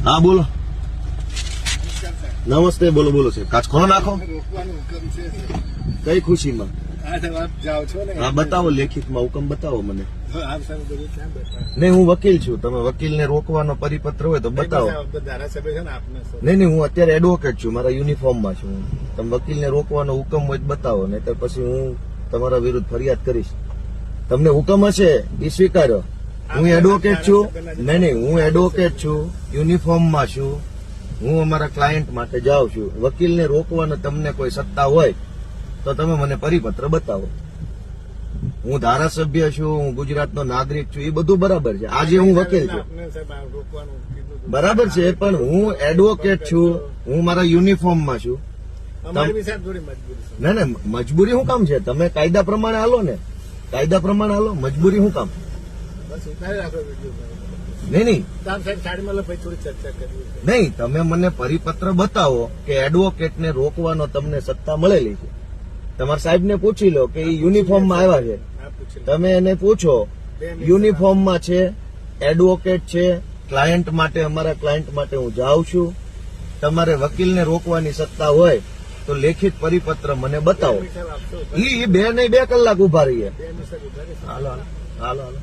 હા બોલો. નમસ્તે. બોલો બોલો સાહેબ. કાચ ખોલો નાખો. રોકવાનો હુકમ છે. કઈ ખુશીમાં? આપ જાઓ છો ને? હા બતાવો, લેખિતમાં હુકમ બતાવો મને. આપ સાહેબ બધું ક્યાં બતાવો? નહીં, હું વકીલ છું. તમે વકીલને રોકવાનો પરિપત્ર હોય તો બતાવો. ધારાસભ્ય છે ને આપને નહીં, હું અત્યારે એડવોકેટ છું, મારા યુનિફોર્મમાં છું. તમે વકીલને રોકવાનો હુકમ હોય તો બતાવો, નહીં તો પછી હું તમારા વિરુદ્ધ ફરિયાદ કરીશ. તમને હુકમ હશે એ સ્વીકારો. હું એડવોકેટ છું. નહીં, હું એડવોકેટ છું, યુનિફોર્મમાં છું. હું અમારા ક્લાયન્ટ માટે જાઉં છું. વકીલને રોકવાનો તમને કોઈ સત્તા હોય તો તમે મને પરિપત્ર બતાવો. હું ધારાસભ્ય છું, હું ગુજરાતનો નાગરિક છું, એ બધું બરાબર છે. આજે હું વકીલ છું, બરાબર છે, પણ હું એડવોકેટ છું, હું મારા યુનિફોર્મમાં છું. ના ના, મજબૂરી શું કામ છે? તમે કાયદા પ્રમાણે હાલો ને, કાયદા પ્રમાણે હાલો. મજબૂરી શું કામ? નહીં, નહીં, તમે મને પરિપત્ર બતાવો કે એડવોકેટને રોકવાનો તમને સત્તા મળેલી છે. તમારા સાહેબને પૂછી લો કે એ યુનિફોર્મમાં આવ્યા છે. તમે એને પૂછો, યુનિફોર્મમાં છે, એડવોકેટ છે, ક્લાયન્ટ માટે, અમારા ક્લાયન્ટ માટે હું જાઉં છું. તમારે વકીલને રોકવાની સત્તા હોય તો લેખિત પરિપત્ર મને બતાવો. એ 2 કલાક ઉભા રહીએ. હાલો હાલો હાલો.